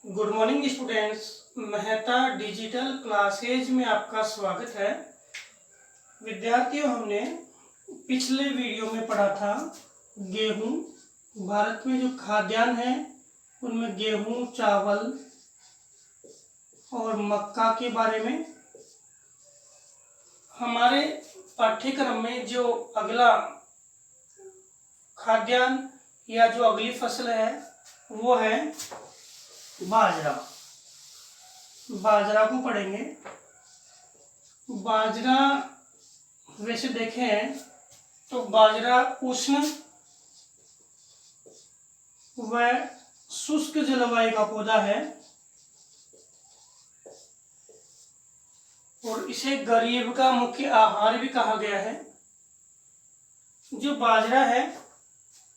Good morning students. Mehta digital classes में आपका स्वागत है। विद्यार्थियों, हमने पिछले वीडियो में पढ़ा था गेहूं। भारत में जो खाद्यान्न है उनमें गेहूं, चावल और मक्का के बारे में। हमारे पाठ्यक्रम में जो अगला खाद्यान्न या जो अगली फसल है वो है बाजरा। बाजरा को पढ़ेंगे। बाजरा वैसे देखें तो बाजरा उष्ण व शुष्क जलवायु का पौधा है और इसे गरीब का मुख्य आहार भी कहा गया है। जो बाजरा है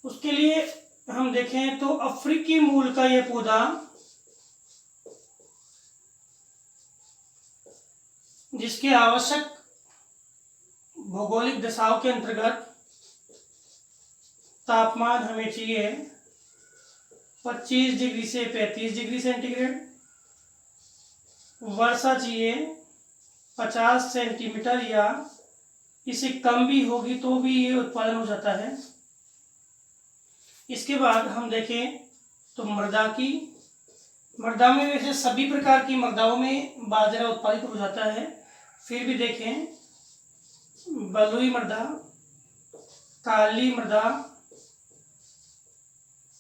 उसके लिए हम देखें तो अफ्रीकी मूल का यह पौधा जिसके आवश्यक भौगोलिक दशाओं के अंतर्गत तापमान हमें चाहिए 25 डिग्री से 35 डिग्री सेंटीग्रेड, वर्षा चाहिए 50 सेंटीमीटर या इससे कम भी होगी तो भी ये उत्पादन हो जाता है। इसके बाद हम देखें तो मृदा में वैसे सभी प्रकार की मृदाओं में बाजरा उत्पादित हो जाता है। फिर भी देखें बलुई मृदा, काली मृदा,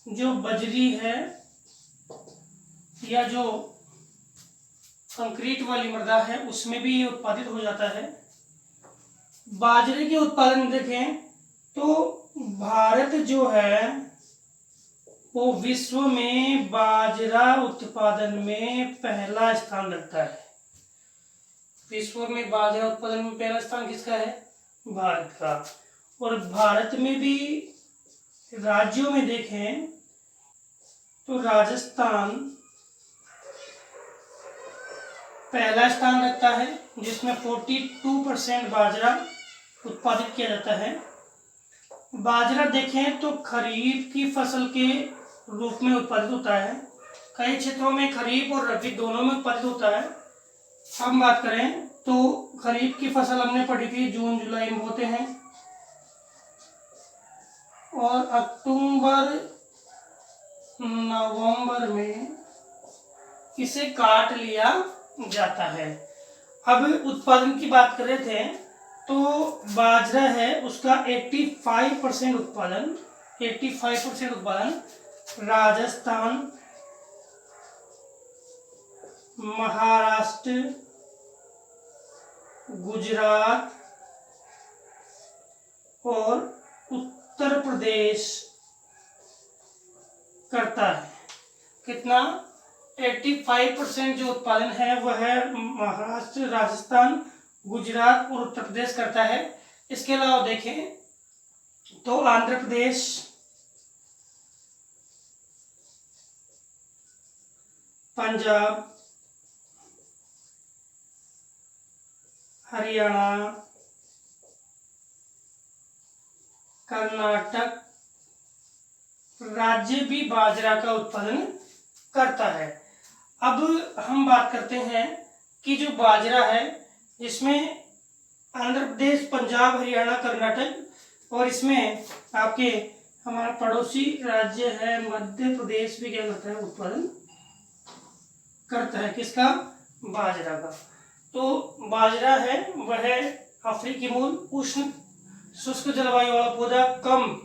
जो बजरी है या जो कंक्रीट वाली मृदा है उसमें भी ये उत्पादित हो जाता है। बाजरे के उत्पादन देखें तो भारत जो है वो विश्व में बाजरा उत्पादन में पहला स्थान रखता है। विश्व में बाजरा उत्पादन में पहला स्थान किसका है? भारत का। और भारत में भी राज्यों में देखें तो राजस्थान पहला स्थान रखता है जिसमें 42% बाजरा उत्पादित किया जाता है। बाजरा देखें तो खरीफ की फसल के रूप में उत्पादित होता है। कई क्षेत्रों में खरीफ और रबी दोनों में उत्पादित होता है। हम बात करें तो खरीफ की फसल हमने पढ़ी थी जून जुलाई में होते हैं और अक्टूबर नवंबर में इसे काट लिया जाता है। अब उत्पादन की बात कर रहे थे तो बाजरा है उसका 85% उत्पादन राजस्थान, महाराष्ट्र, गुजरात और उत्तर प्रदेश करता है। कितना? 85% जो उत्पादन है वह है महाराष्ट्र, राजस्थान, गुजरात और उत्तर प्रदेश करता है। इसके अलावा देखें तो आंध्र प्रदेश, पंजाब, हरियाणा, कर्नाटक राज्य भी बाजरा का उत्पादन करता है। अब हम बात करते हैं कि जो बाजरा है जिसमें आंध्र प्रदेश, पंजाब, हरियाणा, कर्नाटक और इसमें आपके हमारा पड़ोसी राज्य है मध्य प्रदेश भी क्या करता है? उत्पादन करता है। किसका? बाजरा का। तो बाजरा है वह अफ्रीकी मूल उष्ण शुष्क जलवायु वाला पौधा, कम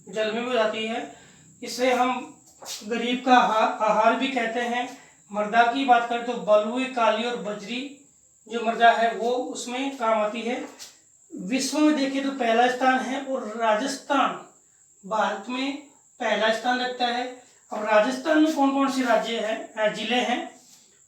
जल में हो जाती है। इसे हम गरीब का आहार भी कहते हैं। मृदा की बात करें तो बलुई, काली और बजरी जो मृदा है वो उसमें काम आती है। विश्व में देखें तो पहला स्थान है और राजस्थान भारत में पहला स्थान रखता है। अब राजस्थान में कौन कौन से राज्य हैं, जिले हैं?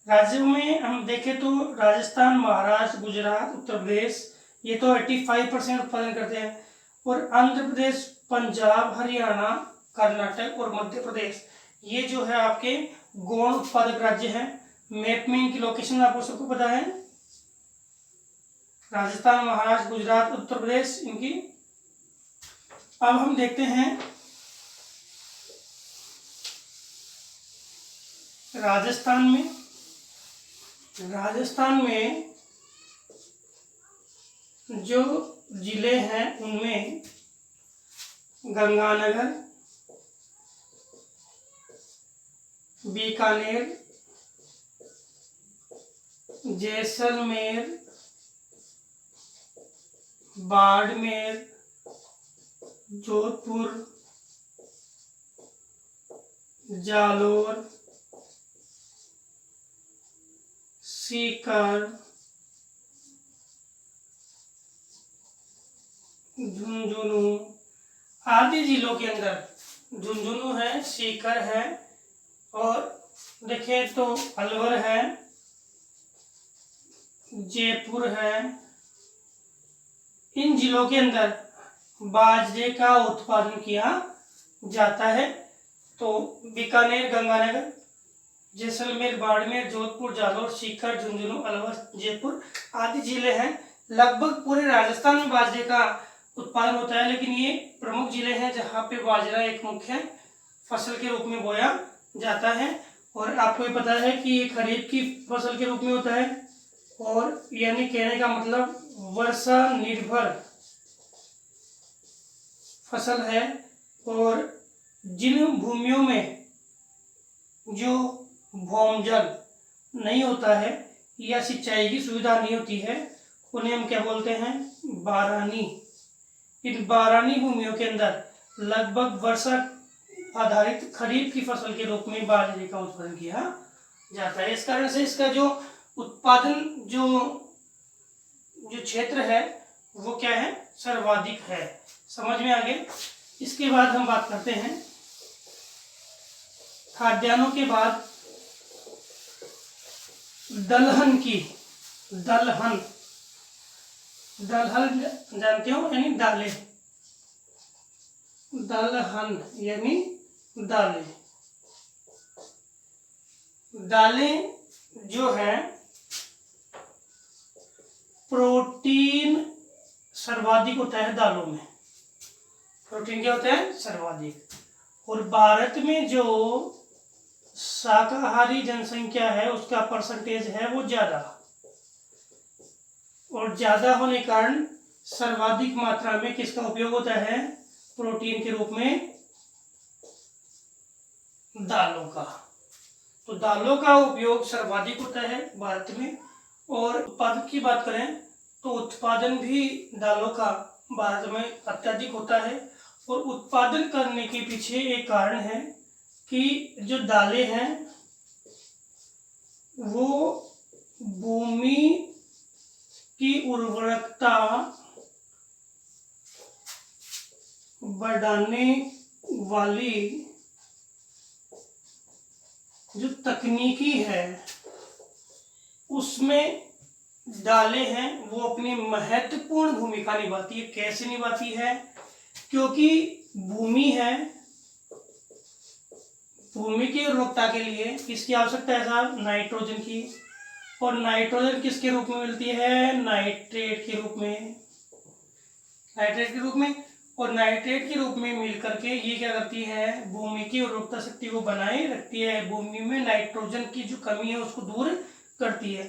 राज्यों में हम देखें तो राजस्थान, महाराष्ट्र, गुजरात, उत्तर प्रदेश ये तो 85% उत्पादन करते हैं। और आंध्र प्रदेश, पंजाब, हरियाणा, कर्नाटक और मध्य प्रदेश ये जो है आपके गौण उत्पादक राज्य हैं। मैप में इनकी लोकेशन आपको सबको पता है। राजस्थान, महाराष्ट्र, गुजरात, उत्तर प्रदेश इनकी। अब हम देखते हैं राजस्थान में जो जिले हैं उनमें गंगानगर, बीकानेर, जैसलमेर, बाड़मेर, जोधपुर, जालोर, सीकर, झुंझुनू आदि जिलों के अंदर झुंझुनू है, सीकर है और देखें तो अलवर है, जयपुर है। इन जिलों के अंदर बाजरे का उत्पादन किया जाता है। तो बीकानेर, गंगानगर, जैसलमेर, बाड़मेर, जोधपुर, जालोर, सीकर, झुंझुनू, अलवर, जयपुर आदि जिले हैं। लगभग पूरे राजस्थान में बाजरे का उत्पादन होता है, लेकिन ये प्रमुख जिले हैं जहाँ पे बाजरा एक मुख्य फसल के रूप में बोया जाता है। और आपको ये पता है कि ये खरीफ की फसल के रूप में होता है, और यानी कहने का मतलब वर्षा निर्भर फसल है। और जिन भूमियों में जो भौमजल नहीं होता है या सिंचाई की सुविधा नहीं होती है, उन्हें हम क्या बोलते हैं? बारानी। इन बारानी भूमियों के अंदर लगभग वर्षा आधारित खरीफ की फसल के रूप में बाजरे का उत्पादन किया जाता है। इस कारण से इसका जो उत्पादन जो क्षेत्र है वो क्या है? सर्वाधिक है। समझ में आ गया? इसके बाद हम बात करते हैं खाद्यान्नों के बाद दलहन की। दलहन जानते हो, यानी दालें। दलहन यानी दालें। दालें जो है प्रोटीन सर्वाधिक होता है दालों में। प्रोटीन क्या होता है? सर्वाधिक। और भारत में जो शाकाहारी जनसंख्या है उसका परसेंटेज है वो ज्यादा, और ज्यादा होने के कारण सर्वाधिक मात्रा में किसका उपयोग होता है? प्रोटीन के रूप में दालों का। तो दालों का उपयोग सर्वाधिक होता है भारत में। और उत्पादन की बात करें तो उत्पादन भी दालों का भारत में अत्यधिक होता है। और उत्पादन करने के पीछे एक कारण है कि जो दालें हैं वो भूमि की उर्वरकता बढ़ाने वाली जो तकनीकी है उसमें दालें हैं वो अपनी महत्वपूर्ण भूमिका निभाती है। कैसे निभाती है? क्योंकि भूमि है, भूमि की उर्वरकता के लिए किसकी आवश्यकता है साहब? नाइट्रोजन की। और नाइट्रोजन किसके रूप में मिलती है? नाइट्रेट के रूप में। नाइट्रेट के रूप में। और नाइट्रेट के रूप में मिल करके ये क्या करती है? भूमि की उर्वरकता शक्ति को बनाए रखती है। भूमि में नाइट्रोजन की जो कमी है उसको दूर करती है।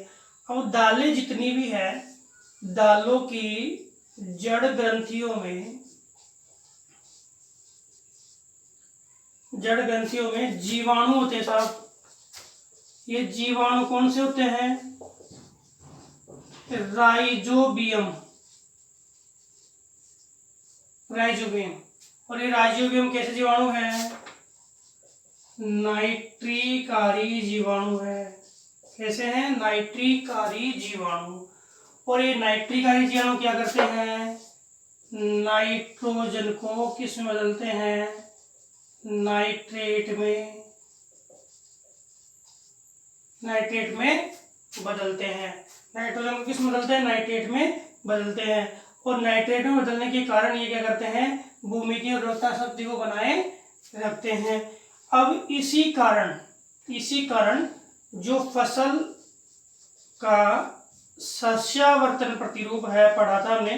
अब दालें जितनी भी है, दालों की जड़ ग्रंथियों में जीवाणु होते हैं साहब। ये जीवाणु कौन से होते हैं? राइजोबियम। और ये राइजोबियम कैसे जीवाणु है? नाइट्रीकारी जीवाणु है। कैसे हैं? नाइट्रीकारी जीवाणु। और ये नाइट्रीकारी जीवाणु क्या करते हैं? नाइट्रोजन को किस में बदलते हैं? नाइट्रेट में। नाइट्रेट में बदलते हैं। नाइट्रोजन को किस में बदलते हैं? नाइट्रेट में बदलते हैं। और नाइट्रेट में बदलने के कारण ये क्या करते हैं? भूमि की उर्वरकता शक्ति को बनाए रखते हैं। अब इसी कारण जो फसल का सस्यावर्तन प्रतिरूप है, पढ़ा था हमने,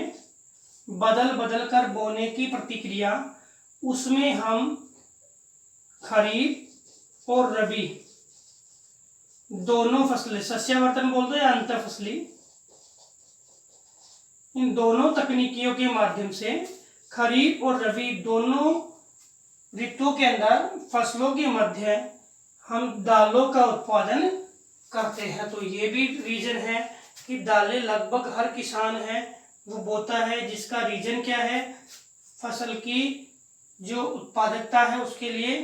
बदल कर बोने की प्रतिक्रिया, उसमें हम खरीफ और रबी दोनों फसलें, सस्यावर्तन बोल दो या अंतर फसली, इन दोनों तकनीकियों के माध्यम से खरीफ और रबी दोनों ऋतुओं के अंदर फसलों के मध्य हम दालों का उत्पादन करते हैं। तो ये भी रीजन है कि दालें लगभग हर किसान है वो बोता है, जिसका रीजन क्या है, फसल की जो उत्पादकता है उसके लिए,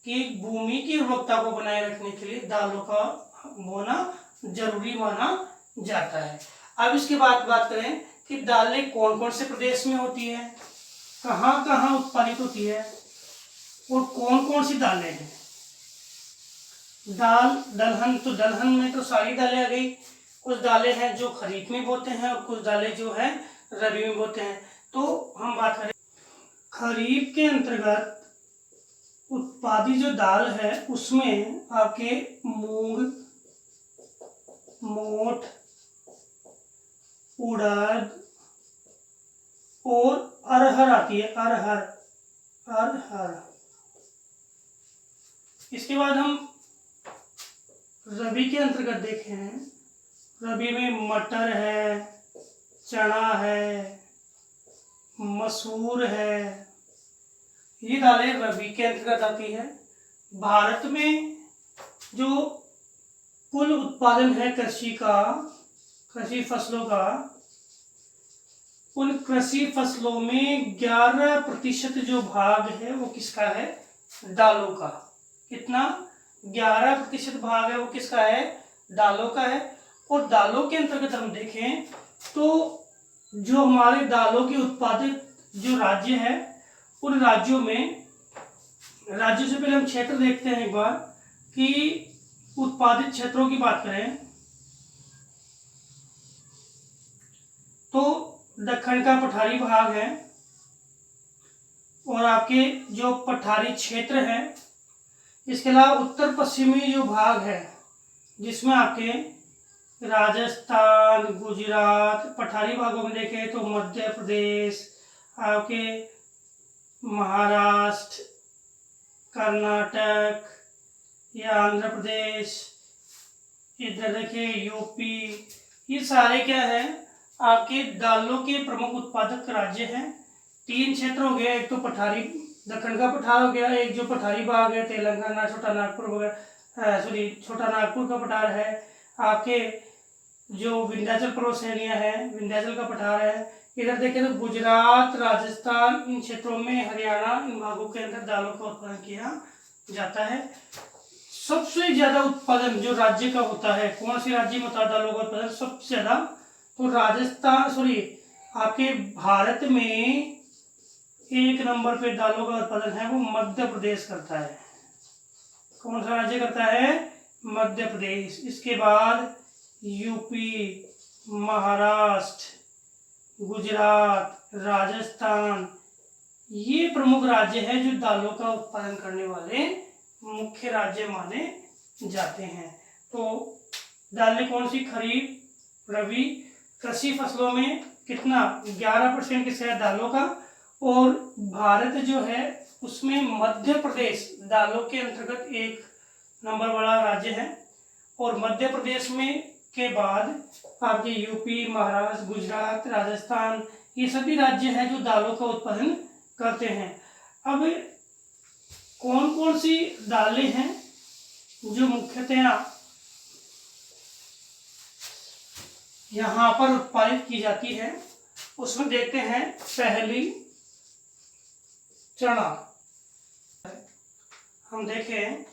कि भूमि की उर्वरकता को बनाए रखने के लिए दालों का बोना जरूरी माना जाता है। अब इसके बाद बात करें कि दालें कौन कौन से प्रदेश में होती है, कहाँ कहाँ उत्पादित होती है और कौन कौन सी दालें हैं। दाल दलहन, तो दलहन में तो सारी दालें आ गई। कुछ दालें हैं जो खरीफ में बोते हैं और कुछ दालें जो है रबी में बोते हैं। तो हम बात करें खरीफ के अंतर्गत उत्पादित जो दाल है उसमें आपके मूंग, मोठ, उड़द और अरहर आती है, अरहर। इसके बाद हम रबी के अंतर्गत देखें, रबी में मटर है, चना है, मसूर है, ये दालें रबी के अंतर्गत आती है। भारत में जो कुल उत्पादन है कृषि फसलों का, उन कृषि फसलों में 11% जो भाग है वो किसका है, दालों का। कितना, 11% भाग है वो किसका है, दालों का है। और दालों के अंतर्गत हम देखें तो जो हमारे दालों के उत्पादित जो राज्य है, उन राज्यों में, राज्यों से पहले हम क्षेत्र देखते हैं एक बार, कि उत्पादित क्षेत्रों की बात करें तो दक्षिण का पठारी भाग है और आपके जो पठारी क्षेत्र है, इसके अलावा उत्तर पश्चिमी जो भाग है जिसमें आपके राजस्थान, गुजरात, पठारी भागों में देखें तो मध्य प्रदेश, आपके महाराष्ट्र, कर्नाटक या आंध्र प्रदेश, इधर देखिए यूपी, ये सारे क्या है आपके दालों के प्रमुख उत्पादक राज्य हैं। 3 क्षेत्र हो गया, एक तो पठारी दक्षिण का पठार हो गया, एक जो पठारी भाग है तेलंगाना, छोटा नागपुर वगैरह, छोटा नागपुर का पठार है, आपके जो विंध्याचल पर्वत श्रेणियां है, विंध्याचल का पठार है। इधर देखें तो गुजरात, राजस्थान, इन क्षेत्रों में, हरियाणा, इन भागों के अंदर दालों का उत्पादन किया जाता है। सबसे ज्यादा उत्पादन जो राज्य का होता है, कौन से राज्य में होता है दालों का उत्पादन सबसे ज्यादा, तो राजस्थान, आपके भारत में 1 नंबर पे दालों का उत्पादन है वो मध्य प्रदेश करता है। कौन सा राज्य करता है, मध्य प्रदेश। इसके बाद यूपी, महाराष्ट्र, गुजरात, राजस्थान, ये प्रमुख राज्य है जो दालों का उत्पादन करने वाले मुख्य राज्य माने जाते हैं। तो दालें कौन सी, खरीफ, रबी, कृषि फसलों में कितना 11% किसका है, दालों का। और भारत जो है उसमें मध्य प्रदेश दालों के अंतर्गत 1 नंबर वाला राज्य है। और मध्य प्रदेश में के बाद आपके यूपी, महाराष्ट्र, गुजरात, राजस्थान, ये सभी राज्य हैं जो दालों का उत्पादन करते हैं। अब कौन कौन सी दालें हैं जो मुख्यतः यहाँ पर उत्पादित की जाती है, उसमें देखते हैं। पहली चना, हम देखें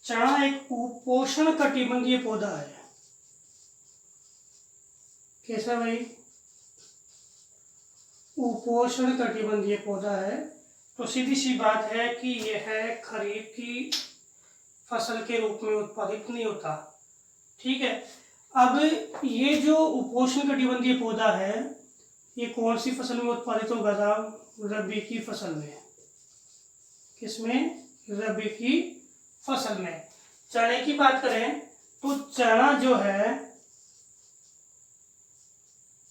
चना एक उपोष्ण कटिबंधीय पौधा है। कैसा भाई, उपोष्ण कटिबंधीय पौधा है। तो सीधी सी बात है कि यह खरीफ की फसल के रूप में उत्पादित नहीं होता, ठीक है। अब ये जो उपोष्ण कटिबंधीय पौधा है ये कौन सी फसल में उत्पादित होगा था, रबी की फसल में। किसमें, रबी की फसल में। चने की बात करें तो चना जो है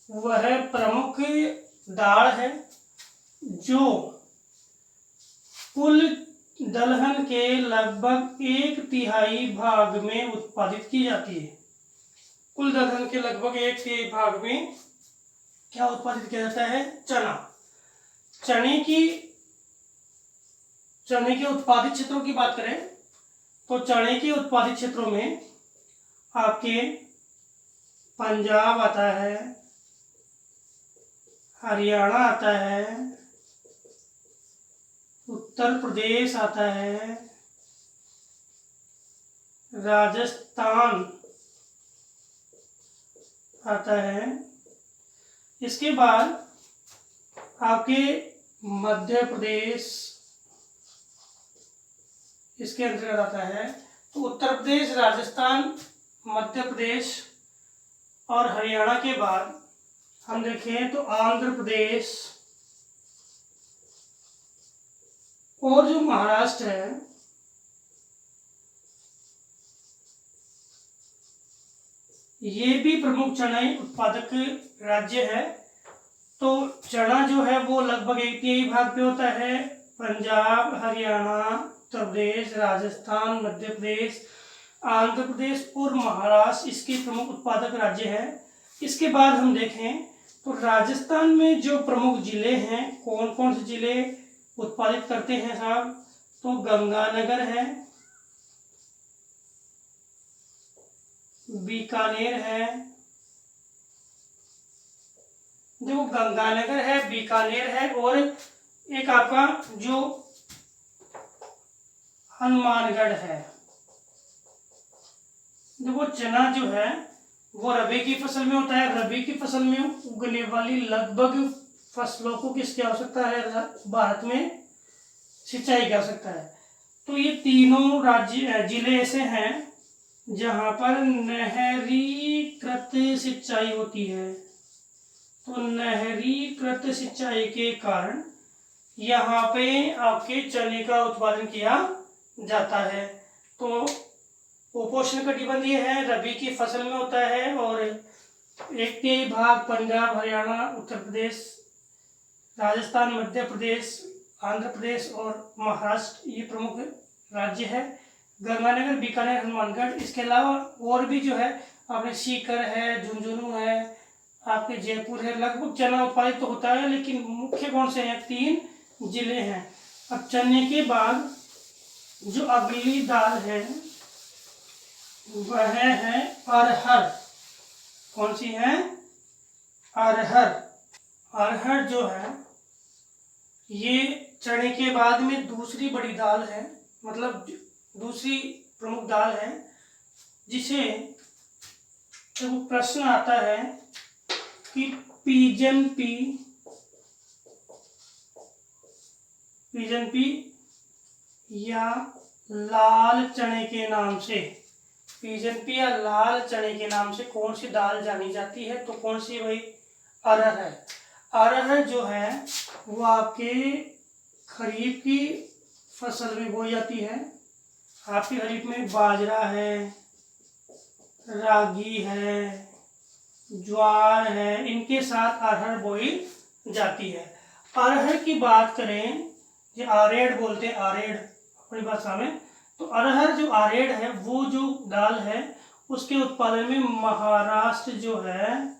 वह प्रमुख दाल है जो कुल दलहन के लगभग 1/3 भाग में उत्पादित की जाती है। कुल दलहन के लगभग 1/3 भाग में क्या उत्पादित किया जाता है? चना। चने के उत्पादित क्षेत्रों की बात करें तो चने के उत्पादित क्षेत्रों में आपके पंजाब आता है, हरियाणा आता है, उत्तर प्रदेश आता है, राजस्थान आता है, इसके बाद आपके मध्य प्रदेश इसके अंतर्गत आता है। तो उत्तर प्रदेश, राजस्थान, मध्य प्रदेश और हरियाणा के बाद हम देखें तो आंध्र प्रदेश और जो महाराष्ट्र है ये भी प्रमुख चना उत्पादक राज्य है। तो चना जो है वो लगभग 1/3 भाग पे होता है। पंजाब, हरियाणा, उत्तर प्रदेश, राजस्थान, मध्य प्रदेश, आंध्र प्रदेश और महाराष्ट्र इसके प्रमुख उत्पादक राज्य हैं। इसके बाद हम देखें तो राजस्थान में जो प्रमुख जिले हैं, कौन कौन से जिले उत्पादित करते हैं साहब? तो गंगानगर है, बीकानेर है, देखो गंगानगर है, बीकानेर है और एक आपका जो हनुमानगढ़ है। देखो चना जो है वो रबी की फसल में होता है। रबी की फसल में उगने वाली लगभग फसलों को किसकी आवश्यकता है? भारत में सिंचाई की आवश्यकता है। तो ये तीनों राज्य जिले ऐसे हैं जहां पर नहरीकृत सिंचाई होती है। तो नहरीकृत सिंचाई के कारण यहाँ पे आपके चने का उत्पादन किया जाता है। तो उपोष्णकटिबंधीय है, रबी की फसल में होता है और 1/3 भाग पंजाब, हरियाणा, उत्तर प्रदेश, राजस्थान, मध्य प्रदेश, आंध्र प्रदेश और महाराष्ट्र ये प्रमुख राज्य है। गंगानगर, बीकानेर, हनुमानगढ़, इसके अलावा और भी जो है आपने सीकर है, झुंझुनू है, आपके जयपुर है। लगभग चना उत्पादित तो होता है लेकिन मुख्य कौन से हैं? 3 जिले हैं। अब चने के बाद जो अगली दाल है वह है अरहर। कौन सी है? अरहर। अरहर जो है ये चने के बाद में दूसरी बड़ी दाल है, मतलब दूसरी प्रमुख दाल है जिसे तो प्रश्न आता है कि पिजन पी या लाल चने के नाम से, पिजन पी या लाल चने के नाम से कौन सी दाल जानी जाती है? तो कौन सी भाई? अरहर है। अरहर जो है वो आपके खरीफ की फसल में बोई जाती है। आपके खरीफ में बाजरा है, रागी है, ज्वार है, इनके साथ अरहर बोई जाती है। अरहर की बात करें जो आरेड़ बोलते हैं, आरेड़ अपनी भाषा में, तो अरहर जो आरेड़ है वो जो दाल है उसके उत्पादन में महाराष्ट्र जो है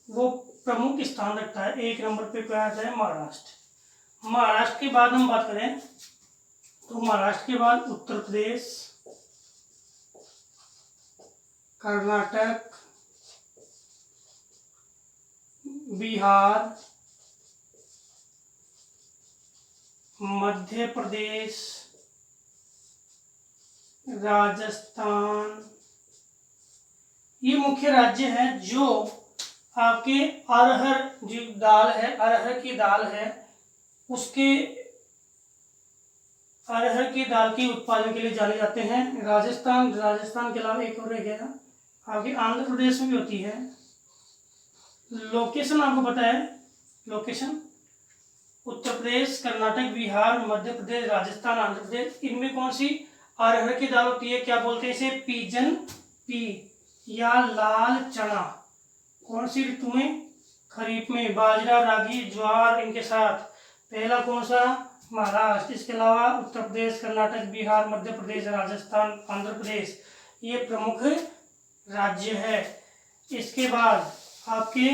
वो प्रमुख स्थान रखता है। 1 नंबर पे क्या आता है? महाराष्ट्र। महाराष्ट्र के बाद हम बात करें तो महाराष्ट्र के बाद उत्तर प्रदेश, कर्नाटक, बिहार, मध्य प्रदेश, राजस्थान, ये मुख्य राज्य हैं जो आपके अरहर जो दाल है, अरहर की दाल है उसके अरहर की दाल के उत्पादन के लिए जाने जाते हैं। राजस्थान के अलावा एक और रह गया आपके आंध्र प्रदेश में भी होती है। लोकेशन आपको पता है? लोकेशन उत्तर प्रदेश, कर्नाटक, बिहार, मध्य प्रदेश, राजस्थान, आंध्र प्रदेश, इनमें कौन सी अरहर की दाल होती है? क्या बोलते हैं इसे? पिजन पी या लाल चना। कौन सी ऋतु में? खरीफ में। बाजरा, रागी, ज्वार, इनके साथ पहला कौन सा? महाराष्ट्र, इसके अलावा उत्तर प्रदेश, कर्नाटक, बिहार, मध्य प्रदेश, राजस्थान, आंध्र प्रदेश, ये प्रमुख राज्य है। इसके बाद आपके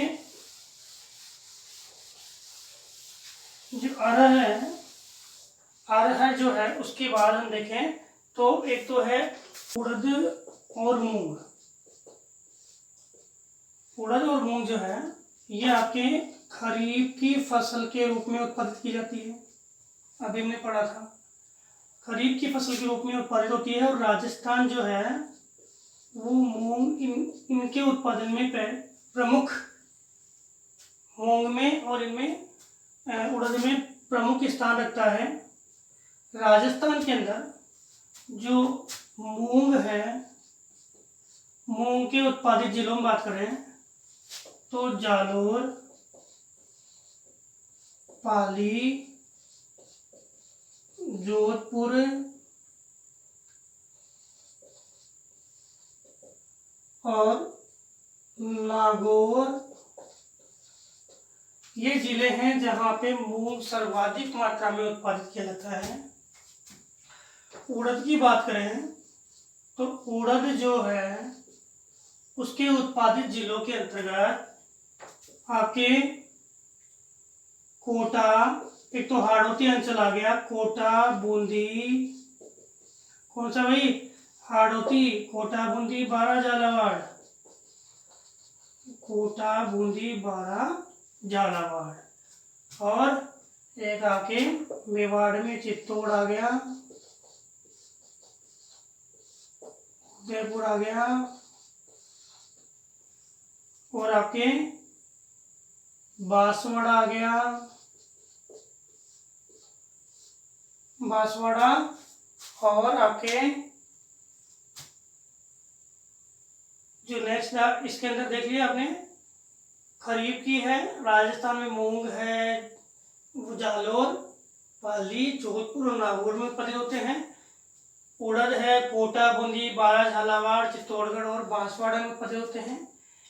जो अरहर जो है उसके बाद हम देखें तो एक तो है उड़द और मूंग। उड़द और मूंग जो है ये आपके खरीफ की फसल के रूप में उत्पादित की जाती है। अभी हमने पढ़ा था, खरीफ की फसल के रूप में उत्पादित होती है। और राजस्थान जो है वो मूंग इनके उत्पादन में प्रमुख, मूंग में और इनमें उड़द में प्रमुख स्थान रखता है। राजस्थान के अंदर जो मूंग है, मूंग के उत्पादित जिलों में बात करें तो जालोर, पाली, जोधपुर, और नागौर, ये जिले हैं जहां पे मूंग सर्वाधिक मात्रा में उत्पादित किया जाता है। उड़द की बात करें तो उड़द जो है उसके उत्पादित जिलों के अंतर्गत आपके कोटा, एक तो हाड़ौती अंचल आ गया, कोटा, बूंदी, कौन सा भाई, हाड़ौती, कोटा, बूंदी, बारा, झालावाड़, कोटा, बूंदी, बारा, झालावाड़। और एक आपके मेवाड़ में चित्तौड़ आ गया, उदयपुर आ गया, और आपके बांसवाड़ा आ गया, बांसवाड़ा। और आपके जो नेक्स्ट इसके अंदर देख लिया आपने, खरीफ की है, राजस्थान में मूंग है, वो जालोर, पाली, जोधपुर और नागौर में उत्पादित होते हैं। उड़द है, कोटा, बूंदी, बारा, झालावाड़, चित्तौड़गढ़ और बांसवाड़ा में उत्पादित होते हैं।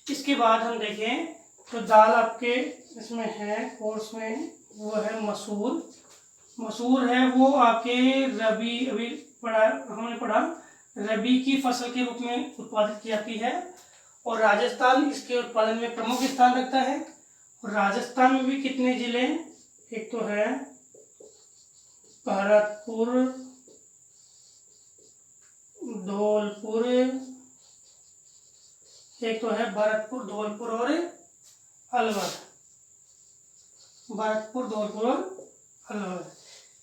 इसके बाद हम देखें तो दाल आपके इसमें है कोर्स में, वो है मसूर। मसूर है वो आपके रबी, अभी हमने पढ़ा, रबी की फसल के रूप में उत्पादित की जाती है। और राजस्थान इसके उत्पादन में प्रमुख स्थान रखता है। और राजस्थान में भी कितने जिले, एक तो है भरतपुर, धौलपुर, एक तो है भरतपुर, धौलपुर और अलवर। भरतपुर, धौलपुर और अलवर,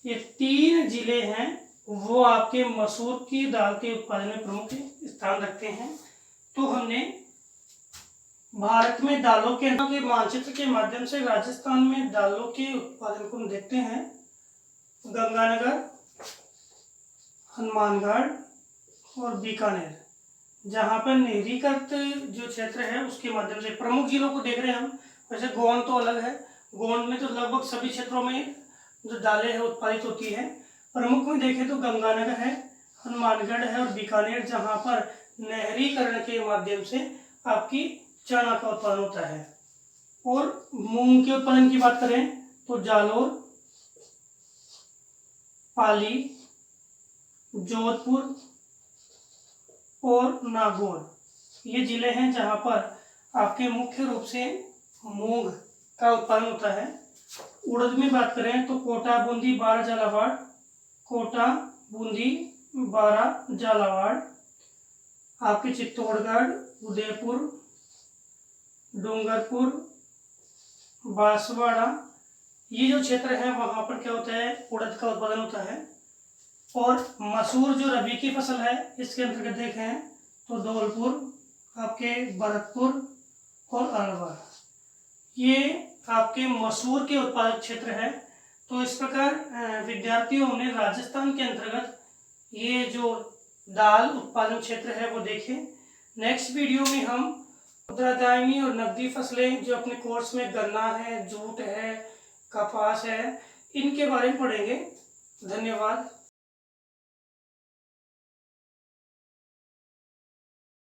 ये 3 जिले हैं वो आपके मसूर की दाल के उत्पादन में प्रमुख स्थान रखते हैं। तो हमने भारत में दालों के मानचित्र के माध्यम से राजस्थान में दालों के उत्पादन को हम देखते हैं। गंगानगर, हनुमानगढ़ और बीकानेर, जहाँ पर नहरीकृत जो क्षेत्र है उसके माध्यम से प्रमुख जिलों को देख रहे हैं हम। वैसे गोंड तो अलग है, गोंड में तो लगभग सभी क्षेत्रों में जो दालें हैं उत्पादित होती है। प्रमुख में देखें तो गंगानगर है, हनुमानगढ़ है और बीकानेर, जहाँ पर नहरीकरण के माध्यम से आपकी चना का उत्पादन होता है। और मूंग के उत्पादन की बात करें तो जालोर, पाली, जोधपुर और नागौर, ये जिले हैं जहाँ पर आपके मुख्य रूप से मूंग का उत्पादन होता है। उड़द में बात करें तो कोटा, बूंदी, बारा, झालावाड़, कोटा, बूंदी, बारा, झालावाड़, आपके चित्तौड़गढ़, उदयपुर, डूंगरपुर, बांसवाड़ा, ये जो क्षेत्र है वहाँ पर क्या होता है, उड़द का उत्पादन होता है। और मसूर जो रबी की फसल है इसके अंतर्गत देखें तो धौलपुर, आपके भरतपुर और अलवर, ये आपके मसूर के उत्पादक क्षेत्र है। तो इस प्रकार विद्यार्थियों ने राजस्थान के अंतर्गत ये जो दाल उत्पादन क्षेत्र है वो देखें। नेक्स्ट वीडियो में हम उत्तरादायनी और नकदी फसलें जो अपने कोर्स में गन्ना है, जूट है, कपास है, इनके बारे में पढ़ेंगे। धन्यवाद।